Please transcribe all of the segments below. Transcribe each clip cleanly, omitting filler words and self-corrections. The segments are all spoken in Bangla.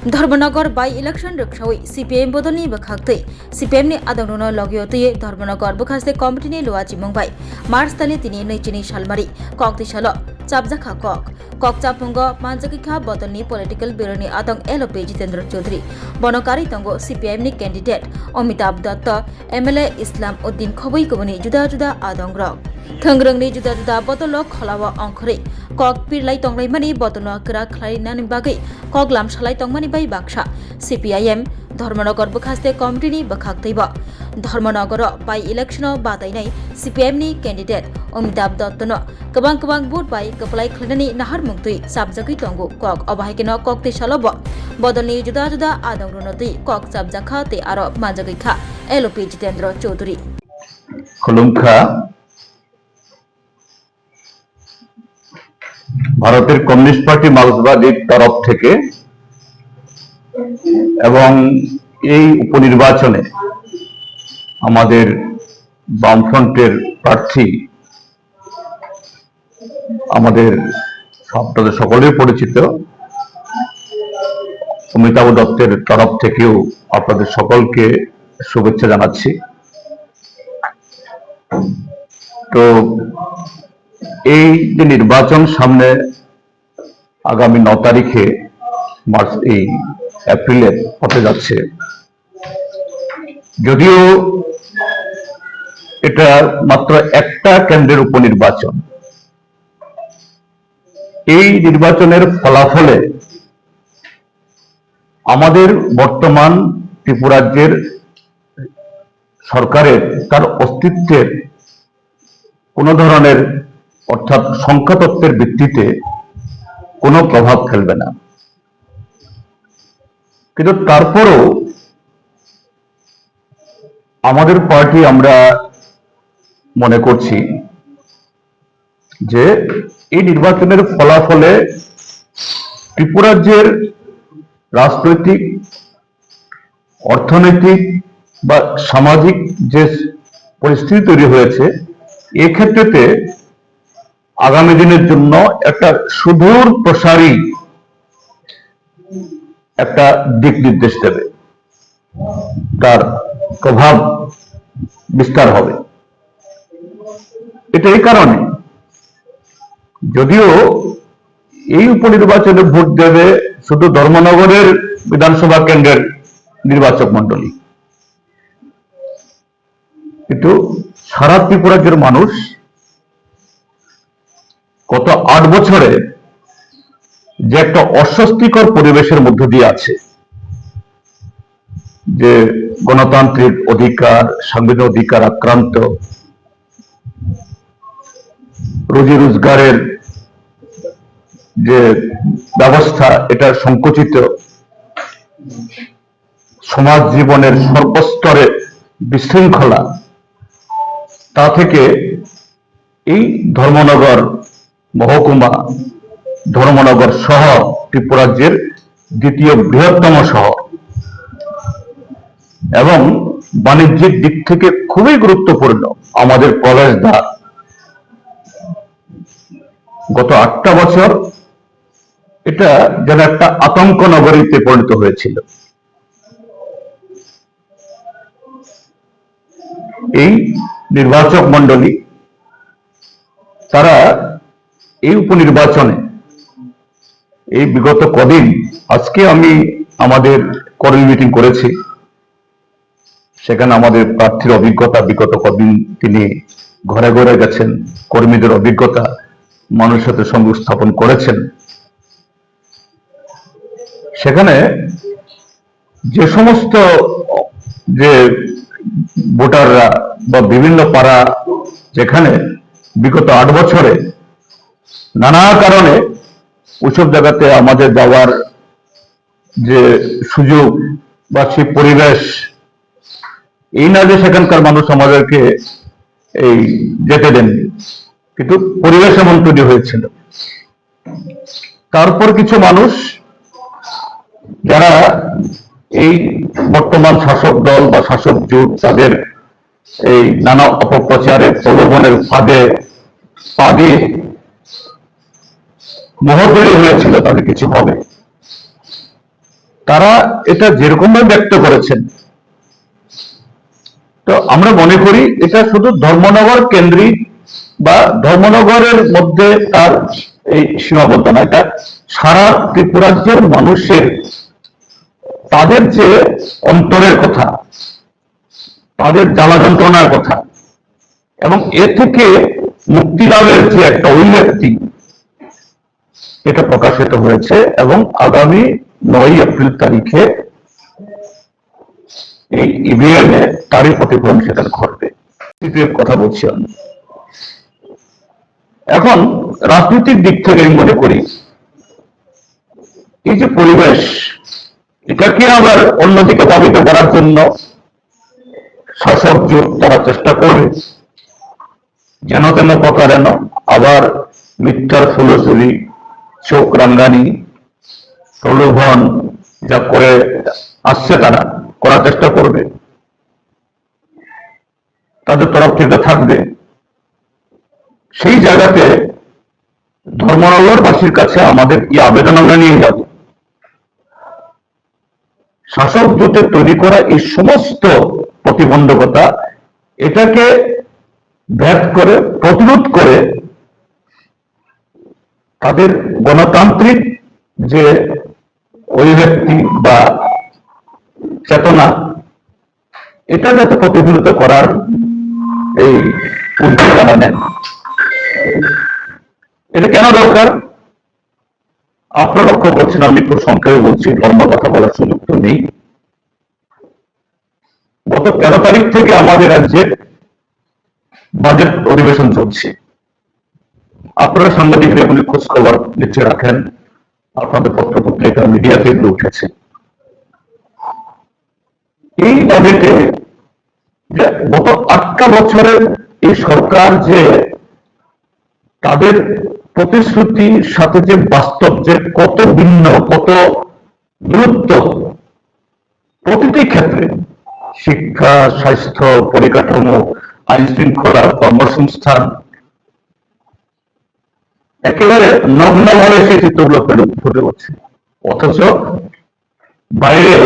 धर्मनगर बाई इलेक्शन रक्षाई सीपीएम बदलनी बखाक्तै सीपीएम नि आदंगनो लगियोतै धर्मनगर बखास्ते कमिटी नि लुवाची मंगबाय मार्च तले तिनि नैचिनि सालमारि कक्ति साल चापजाखा कक चापुंग मानजकिखा बदलनी पॉलिटिकल ब्यूरो नि आदंग एलओपी जितेंद्र चौधरी बनकारी तंगो सीपीएम नि कैंडिडेट अमिताभ दत्त एमएलए इस्लाम उद्दीन खबै कबनि जुदा जुदा आदंग रक थंग्रंगनि जुदा जुदा बदल खलावा अंखरै कक पिरलाई तंगलाइमानि बदल करा खलाइनानि बागै कक लामसालाइ तंगमानि बाय बाक्सा सीपीआईएम धर्मनगर बखास्ते कमिटिनि बखाक्तैब धर्मनगर बाय इलेक्शन बादायनाय सीपीएम नि कैंडिडेट अमिताभ दत्तनो गोबां भोट बाय कपलाइ खलाइनानि नाहार मुक्तै साबजाखै तंगो कक अबाहायकेनो कक तेसालब बदलनि जुदा जुदा आदंगरनतै कक साबजाखा ते आरो माजगैखा एलओपी जितेंद्र चौधरी खुलुमखा ভারতের কমিউনিস্ট পার্টি মার্ক্সবাদীর তরফ থেকে এবং এই উপনির্বাচনে আমাদের বামফ্রন্টের প্রার্থী আমাদের আপনাদের সকলের পরিচিত অমিতাভ দত্তের তরফ থেকেও আপনাদের সকলকে শুভেচ্ছা জানাচ্ছি। তো এই যে নির্বাচন সামনে আগামী 9 তারিখে এপ্রিলে হতে যাচ্ছে, যদিও এটা মাত্র একটা কেন্দ্রের উপনির্বাচন, এই নির্বাচনের ফলাফলে আমাদের বর্তমান ত্রিপুরাজ্যের সরকারের তার অস্তিত্বের কোন ধরনের অর্থাৎ সংখ্যাতত্ত্বের ভিত্তিতে কোনো প্রভাব ফেলবে না। কিন্তু তারপরও আমাদের পার্টি আমরা মনে করছি যে এই নির্বাচনের ফলাফলে ত্রিপুরাজ্যের রাজনৈতিক, অর্থনৈতিক বা সামাজিক যে পরিস্থিতি তৈরি হয়েছে, এক্ষেত্রে আগামী দিনের জন্য একটা সুদূর প্রসারী একটা দিক নির্দেশ দেবে, তার প্রভাব বিস্তার হবে। এটা এই কারণে, যদিও এই উপনির্বাচনে ভোট দেবে শুধু ধর্মনগরের বিধানসভা কেন্দ্রের নির্বাচক মন্ডলী, কিন্তু সারা ত্রিপুরাজ্যের মানুষ গত 8 বছরে যে একটা অস্বস্তিকর পরিবেশের মধ্য দিয়ে আছে, যে গণতান্ত্রিক অধিকার, সাংবিধানিক অধিকার আক্রান্ত, রুজি রোজগারের যে ব্যবস্থা এটা সংকুচিত, সমাজ জীবনের সর্বস্তরে বিশৃঙ্খলা, তা থেকে এই ধর্মনগর মহকুমা, ধর্মনগর শহর ত্রিপুরাজ্যের দ্বিতীয় বৃহত্তম শহর এবং বাণিজ্যিক দিক থেকে খুবই গুরুত্বপূর্ণ আমাদের প্রবেশদ্বার, গত 8টা বছর এটা যেন একটা আতঙ্ক নগরীতে পরিণত হয়েছিল। এই নির্বাচক মন্ডলী তারা এই উপনির্বাচনে এই বিগত কদিন, আজকে আমি আমাদের কর্মী মিটিং করেছি, সেখানে আমাদের প্রার্থীর অভিজ্ঞতা, বিগত কদিন তিনি ঘরে ঘরে গেছেন, কর্মীদের অভিজ্ঞতা মানুষের সাথে সংযোগ স্থাপন করেছেন। সেখানে যে সমস্ত যে ভোটাররা বা বিভিন্ন পাড়া যেখানে বিগত 8 বছরে নানা কারণে ওইসব জায়গাতে আমাদের যাওয়ার যে সুযোগ বা সেই পরিবেশ, এই না যে সেখানকার মানুষ আমাদেরকে এই যেতে দেননি, কিন্তু পরিবেশ এমন তৈরি হয়েছিল। তারপর কিছু মানুষ যারা এই বর্তমান শাসক দল বা শাসক জোট তাদের এই নানা অপপ্রচারে প্রলোভনের ফাঁদে পা দিয়ে মোহ তৈরি হয়েছিল তাদের কিছু হবে, তারা এটা যেরকম ভাবে ব্যক্ত করেছেন, তো আমরা মনে করি এটা শুধু ধর্মনগর কেন্দ্রিক বা ধর্মনগরের মধ্যে তার এই সীমাবদ্ধ না, এটা সারা ত্রিপুরাজ্যের মানুষের তাদের যে অন্তরের কথা, তাদের জ্বালা যন্ত্রণার কথা এবং এ থেকে মুক্তি লাভের যে একটা অভিব্যক্তি, এটা প্রকাশিত হয়েছে এবং আগামী 9 এপ্রিল তারিখে এই ইভিএম এ তারই প্রতিফলন সেটা ঘটবে। কথা বলছি আমি। এখন রাজনৈতিক দিক থেকে আমি মনে করি এই যে পরিবেশ, এটাকে আবার অন্যদিকে ধাবিত করার জন্য শাসক জোট তারা চেষ্টা করবে যেন তেন প্রকারেণ আবার মিথ্যার ফুলচুরি, চোখ রাঙ্গানি, প্রলোভন যা করে আসছে তারা করার চেষ্টা করবে, তাদের তরফ থেকে থাকবে। সেই জায়গাতে ধর্মনগরবাসীর কাছে আমাদের কি আবেদন আমরা নিয়ে যাব, শাসক জোটের তৈরি করা এই সমস্ত প্রতিবন্ধকতা এটাকে ভেদ করে প্রতিরোধ করে তাদের গণতান্ত্রিক যে অভিব্যক্তি বা চেতনা, এটা যাতে প্রতিফলিত করার এই উদ্যোগ তারা নেন। এটা কেন দরকার আপনারা লক্ষ্য করছেন, আমি একটু সংক্ষেপে বলছি, লম্বা কথা বলার সুযোগ তো নেই। গত 13 তারিখ থেকে আমাদের রাজ্যে বাজেট অধিবেশন চলছে। আপনারা সাংবাদিকরা এগুলি খোঁজ খবর নিশ্চয় রাখেন, আপনাদের পত্রপত্রিকা মিডিয়াতে এগুলো উঠেছে। এই বাজেটে গত 8টা বছরের এই সরকার যে তাদের প্রতিশ্রুতির সাথে যে বাস্তব যে কত ভিন্ন, কত গুরুত্ব প্রতিটি ক্ষেত্রে, শিক্ষা, স্বাস্থ্য, পরিকাঠামো, আইন শৃঙ্খলা, কর্মসংস্থান, একেবারে নগ্নভাবে সেই চিত্রগুলো ফুটে উঠছে। অথচ বাইরে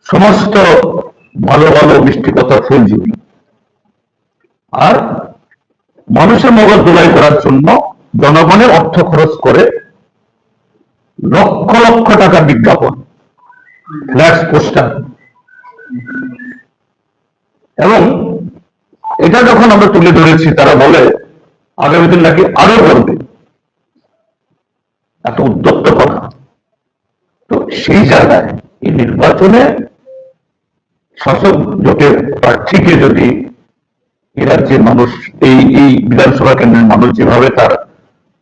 সমস্ত ভালো ভালো মিষ্টি কথা ফুলঝুরি, আর মানুষের মগজ ধোলাই করার জন্য জনগণের অর্থ খরচ করে লক্ষ লক্ষ টাকা বিজ্ঞাপন, ফ্ল্যাক্স পোস্টার, এবং এটা যখন আমরা তুলে ধরেছি তারা বলে আগামী দিন নাকি আরো করবে, এত উদ্যত্ত কথা। তো সেই জায়গায় এই নির্বাচনে শাসক জোটের প্রার্থীকে যদি এই রাজ্যের মানুষ, এই বিধানসভা কেন্দ্রের মানুষ যেভাবে তার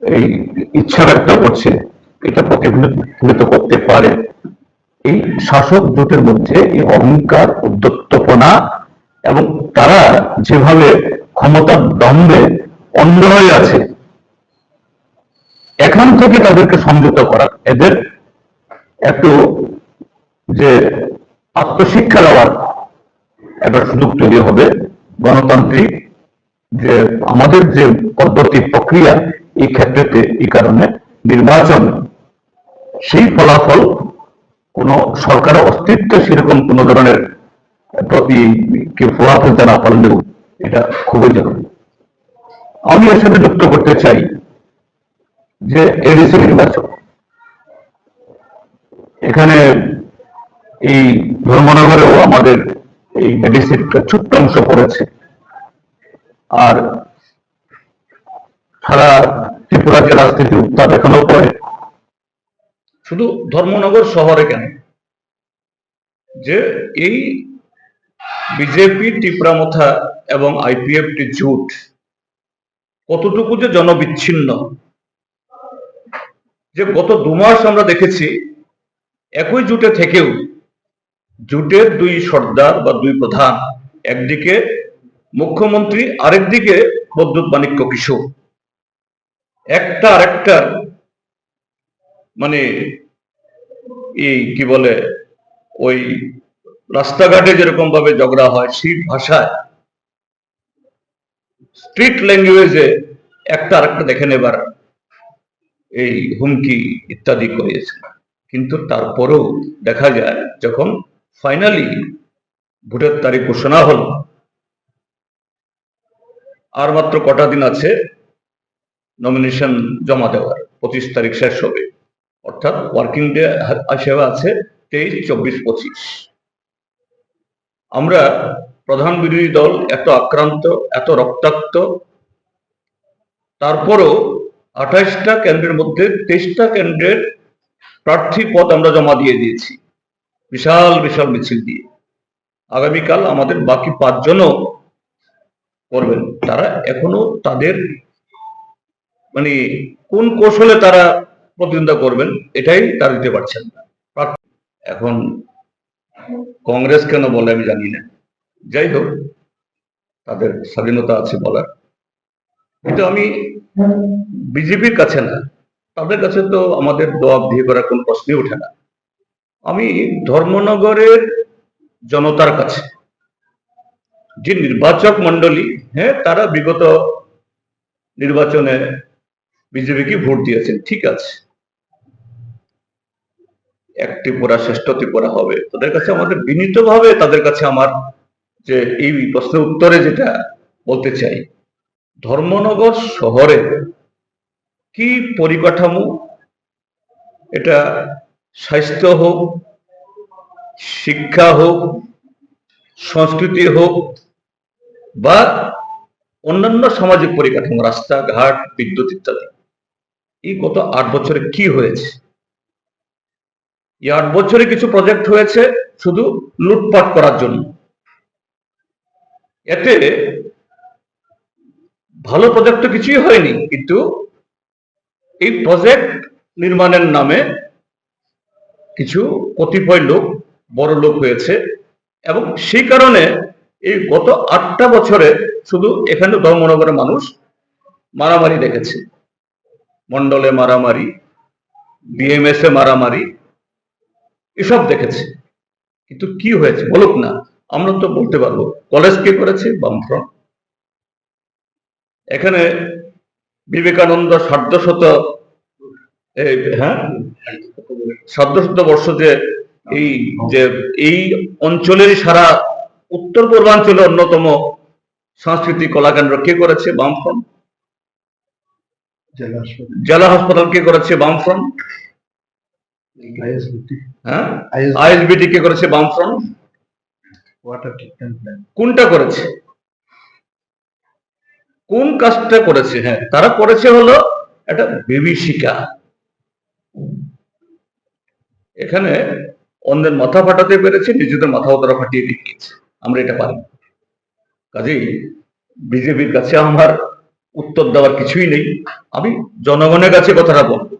এই ইচ্ছা ব্যক্ত করছে, এটা প্রতিফলিত করতে পারে, এই শাসক জোটের মধ্যে এই অহংকার, উদ্যত্তপনা এবং তারা যেভাবে ক্ষমতার দ্বন্দ্বে অন্ধ হয়ে আছে, এখান থেকে তাদেরকে সংযত করা, এদের একটু যে আত্মশিক্ষা দেওয়ার একটা সুযোগ তৈরি হবে। গণতান্ত্রিক যে আমাদের যে পদ্ধতি প্রক্রিয়া, এই ক্ষেত্রে এই কারণে নির্বাচন সেই ফলাফল কোন সরকারের অস্তিত্ব সেরকম কোন ধরনের প্রভাব ফেলতে না পারলেও এটা খুবই জরুরি। আমি এর সাথে যুক্ত করতে চাই যে এডিসি নির্বাচন, এখানে এই ধর্মনগরেও আমাদের এই এডিসির একটা ছোট্ট অংশ পড়েছে, আর সারা ত্রিপুরা যে রাজনীতি উত্তাপ এখনো পড়ে। শুধু ধর্মনগর শহরে কেন, যে এই বিজেপি, টিপরামথা এবং আইপিএফটি জোট কতটুকু যে জনবিচ্ছিন্ন, যে গত 2 মাস আমরা দেখেছি একই জোটে থেকেও জোটের 2 সর্দার বা 2 প্রধান, একদিকে মুখ্যমন্ত্রী, আরেকদিকে প্রদ্যুৎ মাণিক্য কিশোর, একটা আরেকটা মানে এই কি বলে ওই রাস্তাঘাটে যেরকম ভাবে ঝগড়া হয় সেই ভাষায়, স্ট্রিট ল্যাঙ্গুয়েজে একটা আরেকটা দেখে নেবার এই হুমকি ইত্যাদি করিয়েছে। কিন্তু তারপরেও দেখা যায় যখন ফাইনালি ভোটের তারিখ ঘোষণা হলো, আর মাত্র কটা দিন আছে নমিনেশন জমা দেওয়ার, 25 তারিখ শেষ হবে, অর্থাৎ ওয়ার্কিং ডে হিসেবে আছে 23, 24, 25। আমরা প্রধান বিরোধী দল এত আক্রান্ত, এত রক্তাক্ত, তারপরও 28টা কেন্দ্রের মধ্যে 23টা কেন্দ্রের প্রার্থী পদ আমরা জমা দিয়ে দিয়েছি বিশাল বিশাল মিছিল দিয়ে। আগামীকাল আমাদের বাকি 5 জনও করবেন। তারা এখনো তাদের মানে কোন কৌশলে তারা প্রতিদ্বন্দ্বিতা করবেন এটাই তারা দিতে পারছেন না। এখন কংগ্রেস কেন বলে আমি জানি না, যাই হোক তাদের স্বাধীনতা আছে বলার, কিন্তু আমি বিজেপির কাছে না, তাদের কাছে তো আমাদের জবাবদিহি করার কোন প্রশ্নই ওঠে না। আমি ধর্মনগরের জনতার কাছে, যে নির্বাচক মন্ডলী, হ্যাঁ তারা বিগত নির্বাচনে বিজেপিকে ভোট দিয়েছেন, ঠিক আছে, একটি পড়া শ্রেষ্ঠ ত্রিপুরা হবে, তাদের কাছে আমাদের বিনীতভাবে তাদের কাছে আমার যে এই প্রশ্নের উত্তরে যেটা বলতে চাই, ধর্মনগর শহরে কি পরিকাঠামো, এটা স্বাস্থ্য হোক, শিক্ষা হোক, সংস্কৃতি হোক বা অন্যান্য সামাজিক পরিকাঠামো, রাস্তাঘাট, বিদ্যুৎ ইত্যাদি, এই গত 8 বছরে কি হয়েছে? এই 8 বছরে কিছু প্রজেক্ট হয়েছে শুধু লুটপাট করার জন্য। এতে ভালো প্রজেক্ট তো কিছুই হয়নি, কিন্তু এই প্রজেক্ট নির্মাণের নামে কিছু কতিপয় লোক বড় লোক হয়েছে, এবং সেই কারণে এই গত 8টা বছরে শুধু এখানে ধর্মনগরের মানুষ মারামারি দেখেছে, মন্ডলে মারামারি, বিএমএস এ মারামারি, এসব দেখেছে। কিন্তু কি হয়েছে বলুক না, আমরা তো বলতে পারবো। কলেজ কে করেছে? বামফ্রন্ট। এখানে বিবেকানন্দ সার্ধশত বর্ষ যে এই অঞ্চলেরই সারা উত্তর পূর্বাঞ্চলের অন্যতম সাংস্কৃতিক কলাকেন্দ্র কে করেছে? বামফ্রন্ট। জেলা হাসপাতাল কে করেছে? বামফ্রন্ট। আইএসবিটি কে করেছে? বামফ্রন্ট। কোনটা করেছে? কোন কাজটা করেছে? হ্যাঁ, তারা করেছে হলো একটা বিভীষিকা। এখানে অন্যের মাথা ফাটাতে পেরেছে, নিজেদের মাথাও তারা ফাটিয়ে দেখিয়েছে। আমরা এটা পারি। কাজেই বিজেপির কাছে আমার উত্তর দেওয়ার কিছুই নেই। আমি জনগণের কাছে কথাটা বলবো,